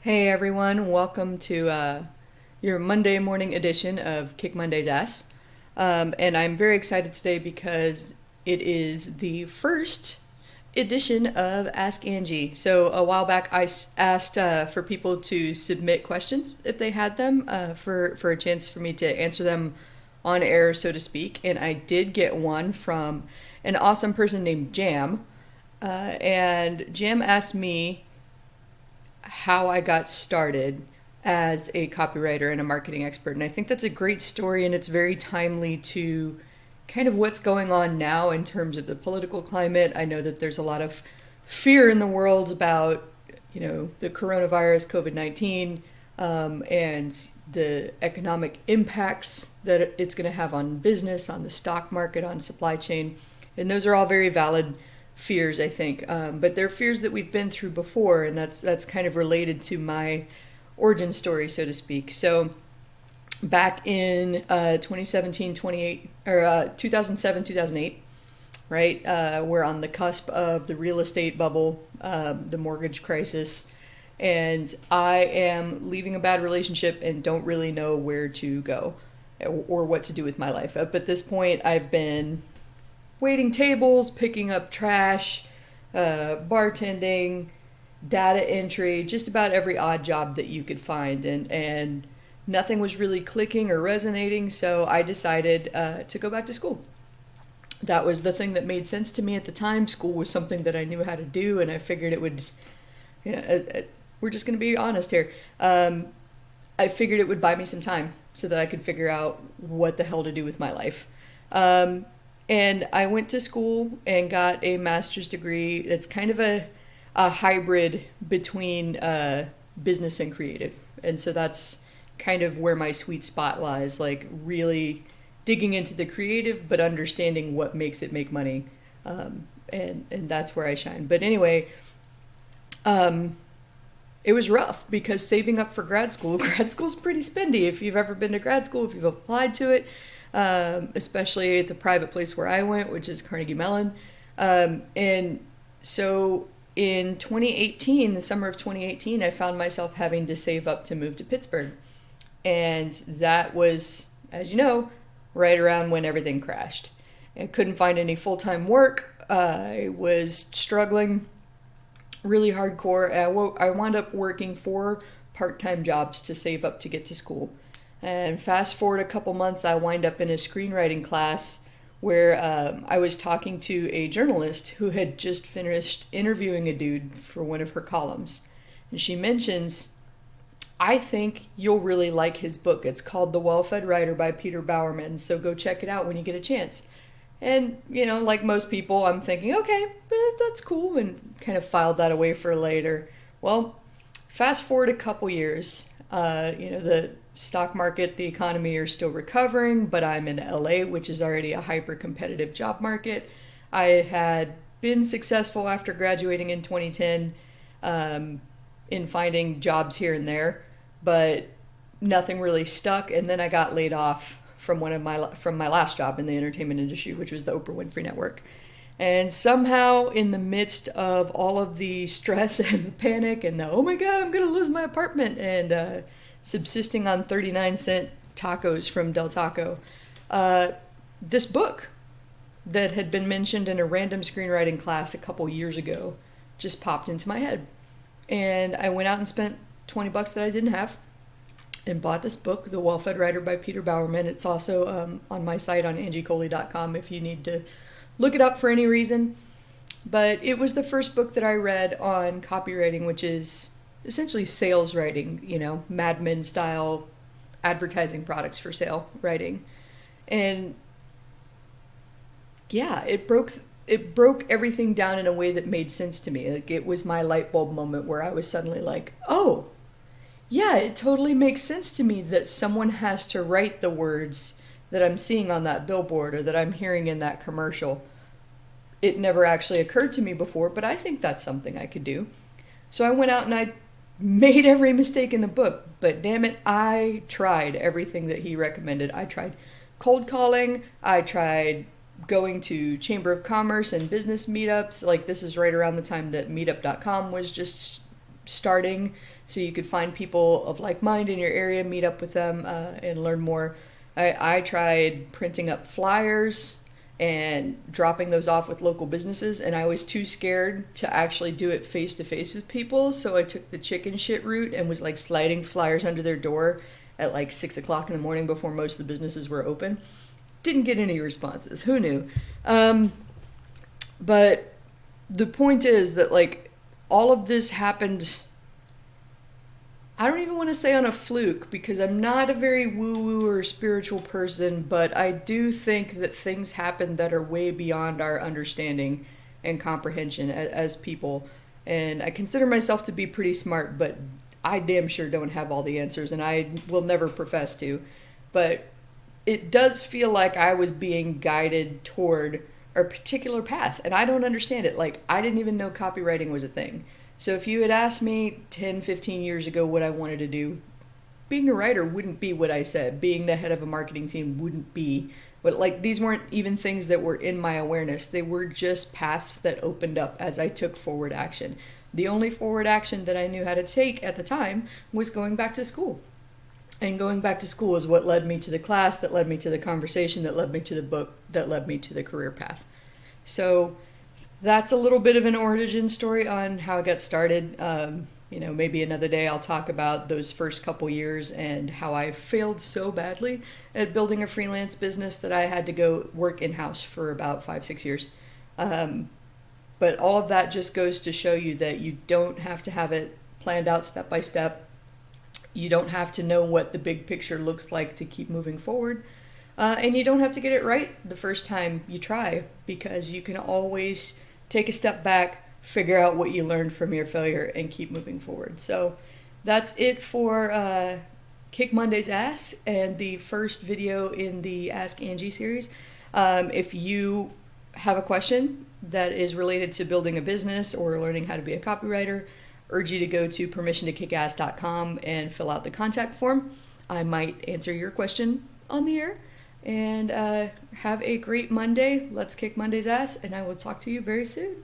Hey everyone, welcome to your Monday morning edition of Kick Monday's Ass. And I'm very excited today because it is the first edition of Ask Angie. So a while back I asked for people to submit questions if they had them for a chance for me to answer them on air, so to speak. And I did get one from an awesome person named Jam. And Jam asked me how I got started as a copywriter and a marketing expert. And I think that's a great story, and it's very timely to kind of what's going on now in terms of the political climate. I know that there's a lot of fear in the world about, the coronavirus, COVID-19, and the economic impacts that it's going to have on business, on the stock market, on supply chain. And those are all very valid fears, I think. But they're fears that we've been through before, and that's kind of related to my origin story, so to speak. So back in 2017, 28, or 2007, 2008, right? We're on the cusp of the real estate bubble, the mortgage crisis, and I am leaving a bad relationship and don't really know where to go or what to do with my life. Up at this point, I've been waiting tables, picking up trash, bartending, data entry, just about every odd job that you could find. And nothing was really clicking or resonating, so I decided to go back to school. That was the thing that made sense to me at the time. School was something that I knew how to do, and I figured it would, we're just going to be honest here. I figured it would buy me some time so that I could figure out what the hell to do with my life. And I went to school and got a master's degree. It's kind of a hybrid between business and creative. And so that's kind of where my sweet spot lies, like really digging into the creative, but understanding what makes it make money. And that's where I shine. But anyway, it was rough because saving up for grad school's pretty spendy. If you've ever been to grad school, if you've applied to it, especially at the private place where I went, which is Carnegie Mellon. And so in 2018, the summer of 2018, I found myself having to save up to move to Pittsburgh. And that was, as you know, right around when everything crashed. I couldn't find any full-time work. I was struggling really hardcore. I wound up working 4 part-time jobs to save up to get to school. And fast forward a couple months, I wind up in a screenwriting class where I was talking to a journalist who had just finished interviewing a dude for one of her columns. And she mentions, I think you'll really like his book. It's called The Well-Fed Writer by Peter Bowerman, so go check it out when you get a chance. And, like most people, I'm thinking, okay, that's cool, and kind of filed that away for later. Well, fast forward a couple years, the stock market, the economy are still recovering, but I'm in LA, which is already a hyper-competitive job market. I had been successful after graduating in 2010 in finding jobs here and there, but nothing really stuck. And then I got laid off from my last job in the entertainment industry, which was the Oprah Winfrey Network. And somehow, in the midst of all of the stress and the panic and the, oh my God, I'm going to lose my apartment, and subsisting on 39-cent tacos from Del Taco, this book that had been mentioned in a random screenwriting class a couple years ago just popped into my head. And I went out and spent $20 that I didn't have and bought this book, The Well-Fed Writer by Peter Bowerman. It's also on my site on angiecoley.com if you need to look it up for any reason. But it was the first book that I read on copywriting, which is essentially sales writing, Mad Men style advertising products for sale writing. And yeah, it broke everything down in a way that made sense to me. Like, it was my light bulb moment where I was suddenly like, oh, yeah, it totally makes sense to me that someone has to write the words that I'm seeing on that billboard or that I'm hearing in that commercial. It never actually occurred to me before, but I think that's something I could do. So I went out and I made every mistake in the book, but damn it, I tried everything that he recommended. I tried cold calling, I tried going to Chamber of Commerce and business meetups. Like, this is right around the time that meetup.com was just starting, so you could find people of like mind in your area, meet up with them, and learn more. I tried printing up flyers and dropping those off with local businesses, and I was too scared to actually do it face to face with people, so I took the chicken shit route and was like sliding flyers under their door at like 6 o'clock in the morning before most of the businesses were open. Didn't get any responses. Who knew? But the point is that like all of this happened, I don't even want to say on a fluke, because I'm not a very woo-woo or spiritual person, but I do think that things happen that are way beyond our understanding and comprehension as people. And I consider myself to be pretty smart, but I damn sure don't have all the answers, and I will never profess to. But it does feel like I was being guided toward a particular path, and I don't understand it. Like, I didn't even know copywriting was a thing. So if you had asked me 10, 15 years ago what I wanted to do, being a writer wouldn't be what I said. Being the head of a marketing team wouldn't be. But like, these weren't even things that were in my awareness. They were just paths that opened up as I took forward action. The only forward action that I knew how to take at the time was going back to school. And going back to school is what led me to the class, that led me to the conversation, that led me to the book, that led me to the career path. So that's a little bit of an origin story on how I got started. Maybe another day I'll talk about those first couple years and how I failed so badly at building a freelance business that I had to go work in-house for about 5-6 years. But all of that just goes to show you that you don't have to have it planned out step by step. You don't have to know what the big picture looks like to keep moving forward. And you don't have to get it right the first time you try, because you can always take a step back, figure out what you learned from your failure, and keep moving forward. So that's it for Kick Monday's Ass and the first video in the Ask Angie series. If you have a question that is related to building a business or learning how to be a copywriter, urge you to go to permissiontokickass.com and fill out the contact form. I might answer your question on the air. And have a great Monday. Let's kick Monday's ass, and I will talk to you very soon.